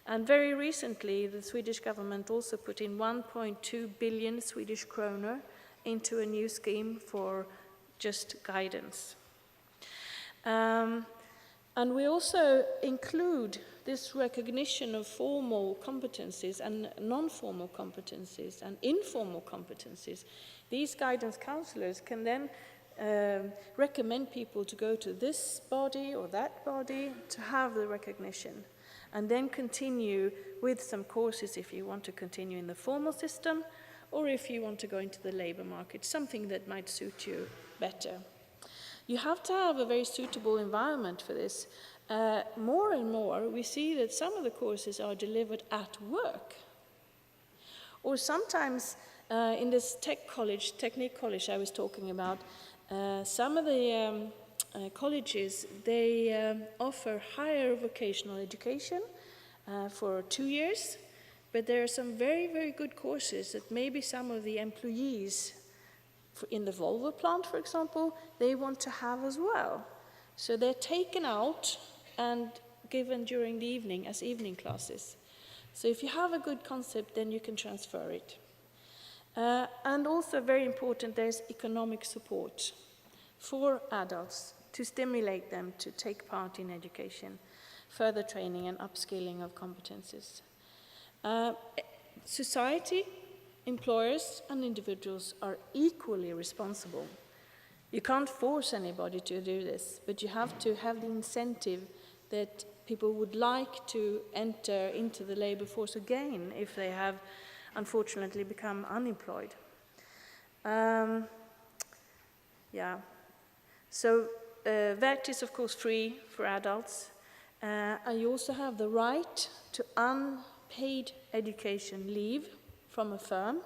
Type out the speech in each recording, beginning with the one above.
And very recently, the Swedish government also put in 1.2 billion Swedish kronor into a new scheme for just guidance. And we also include this recognition of formal competencies and non-formal competencies and informal competencies. These guidance counselors can then recommend people to go to this body or that body to have the recognition, and then continue with some courses if you want to continue in the formal system, or if you want to go into the labor market, something that might suit you better. You have to have a very suitable environment for this. More and more, we see that some of the courses are delivered at work. Or sometimes in this technique college I was talking about, some of the colleges, they offer higher vocational education for 2 years, but there are some very, very good courses that maybe some of the employees in the Volvo plant, for example, they want to have as well. So they're taken out and given during the evening as evening classes. So if you have a good concept, then you can transfer it. And also very important, there's economic support for adults to stimulate them to take part in education, further training and upskilling of competences. Society, employers and individuals are equally responsible. You can't force anybody to do this, but you have to have the incentive that people would like to enter into the labor force again if they have unfortunately become unemployed. So that is of course free for adults. And you also have the right to unpaid education leave from a firm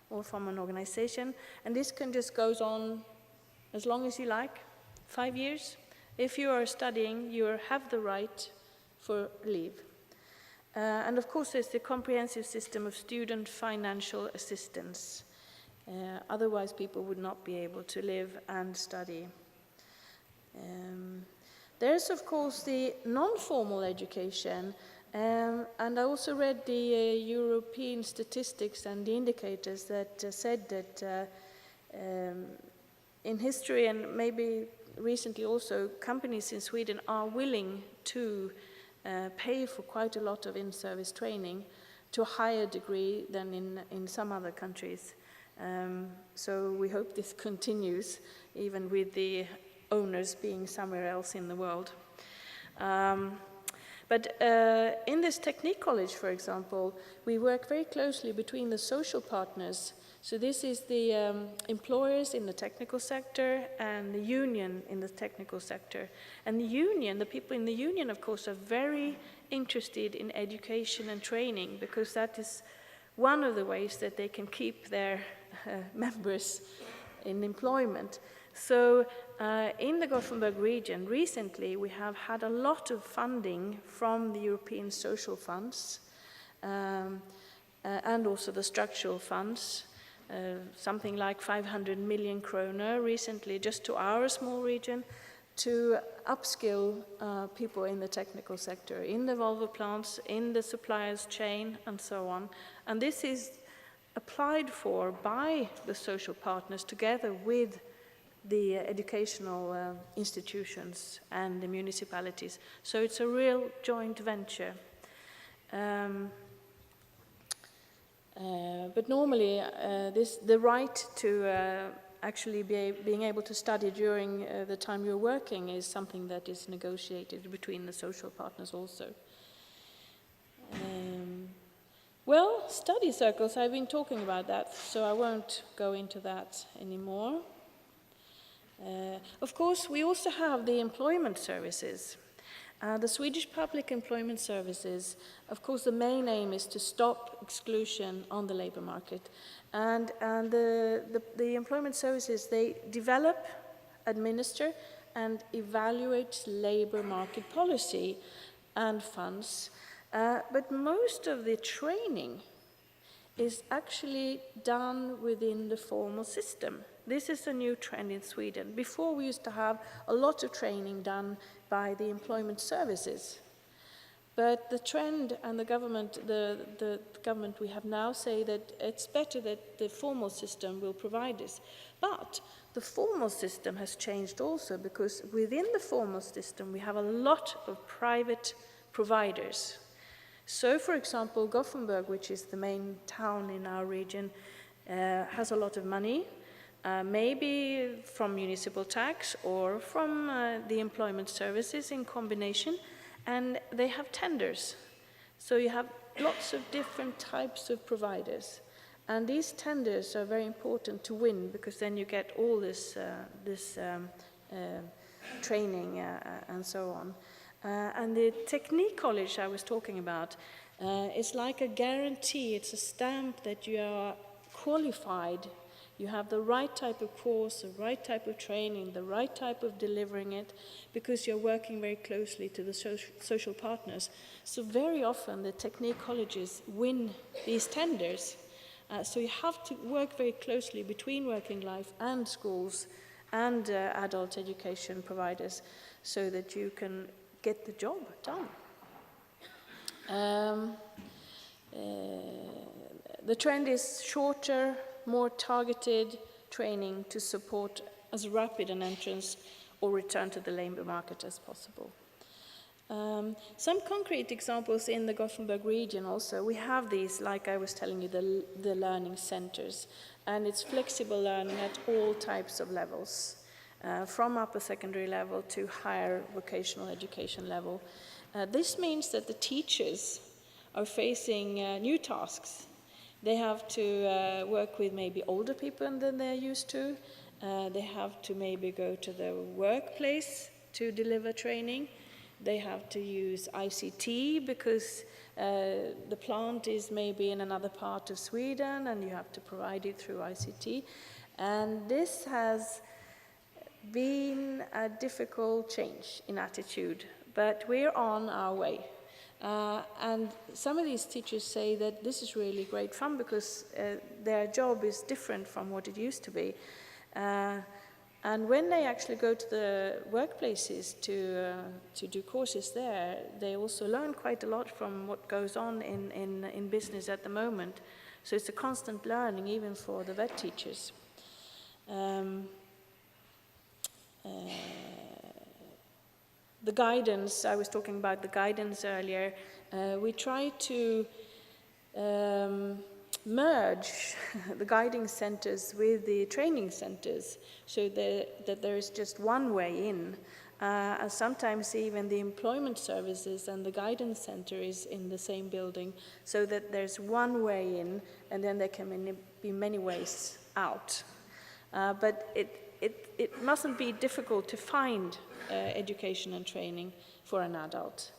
or from an organization, and this can just goes on as long as you like, 5 years. If you are studying, you have the right for leave. And of course there's the comprehensive system of student financial assistance. Otherwise people would not be able to live and study. There's of course the non-formal education, and I also read the European statistics and the indicators that said that in history and maybe recently also, companies in Sweden are willing to pay for quite a lot of in-service training to a higher degree than in some other countries. So we hope this continues, even with the owners being somewhere else in the world. But in this technique college, for example, we work very closely between the social partners. So this is the employers in the technical sector and the union in the technical sector. And the union, the people in the union, of course, are very interested in education and training, because that is one of the ways that they can keep their members in employment. So in the Gotenburgo region, recently we have had a lot of funding from the European social funds and also the structural funds. Something like 500 million kronor recently just to our small region to upskill people in the technical sector, in the Volvo plants, in the suppliers chain and so on. And this is applied for by the social partners together with the educational institutions and the municipalities. So it's a real joint venture. But normally, the right to actually being able to study during the time you're working is something that is negotiated between the social partners also. Well, study circles, I've been talking about that, so I won't go into that anymore. Of course, we also have the employment services. The Swedish public employment services, of course, the main aim is to stop exclusion on the labor market. And the employment services, they develop, administer, and evaluate labor market policy and funds. But most of the training is actually done within the formal system. This is a new trend in Sweden. Before, we used to have a lot of training done by the employment services. But the trend and the government we have now say that it's better that the formal system will provide this. But the formal system has changed also, because within the formal system we have a lot of private providers. So, for example, Gothenburg, which is the main town in our region, has a lot of money, maybe from municipal tax or from the employment services in combination, and they have tenders. So you have lots of different types of providers. And these tenders are very important to win, because then you get all this training and so on. And the technique college I was talking about is like a guarantee. It's a stamp that you are qualified. You have the right type of course, the right type of training, the right type of delivering it, because you're working very closely to the social partners. So very often the technique colleges win these tenders. So you have to work very closely between working life and schools and adult education providers, so that you can get the job done. The trend is shorter, more targeted training to support as rapid an entrance or return to the labor market as possible. Some concrete examples in the Gothenburg region also. We have these, like I was telling you, the learning centers. And it's flexible learning at all types of levels, from upper secondary level to higher vocational education level. This means that the teachers are facing new tasks. They have to work with maybe older people than they're used to. They have to maybe go to the workplace to deliver training. They have to use ICT because the plant is maybe in another part of Sweden and you have to provide it through ICT. And this has been a difficult change in attitude, but we're on our way. And some of these teachers say that this is really great fun because their job is different from what it used to be. And when they actually go to the workplaces to do courses there, they also learn quite a lot from what goes on in business at the moment. So it's a constant learning even for the vet teachers. The guidance, I was talking about the guidance earlier, we try to merge the guiding centers with the training centers so that there is just one way in. And sometimes even the employment services and the guidance center is in the same building so that there's one way in and then there can be many ways out. But it mustn't be difficult to find education and training for an adult.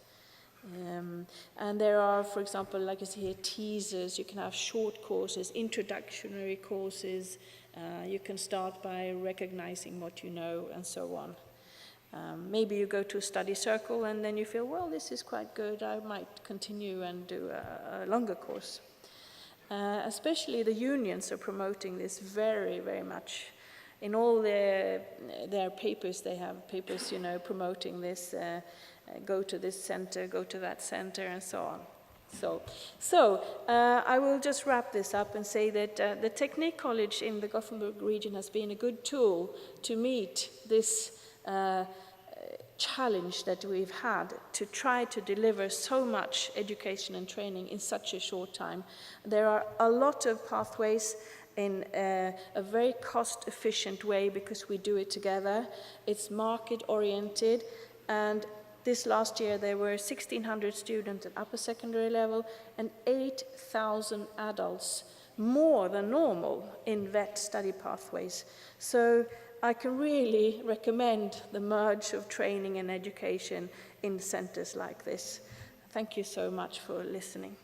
And there are, for example, like you see here, teasers. You can have short courses, introductory courses. You can start by recognizing what you know and so on. Maybe you go to a study circle and then you feel, well, this is quite good. I might continue and do a longer course. Especially the unions are promoting this very, very much. In all their papers, they have papers, promoting this, go to this center, go to that center, and so on. So I will just wrap this up and say that the Technique College in the Gothenburg region has been a good tool to meet this challenge that we've had to try to deliver so much education and training in such a short time. There are a lot of pathways in a very cost-efficient way because we do it together. It's market-oriented, and this last year there were 1,600 students at upper secondary level and 8,000 adults, more than normal, in vet study pathways. So I can really recommend the merge of training and education in centers like this. Thank you so much for listening.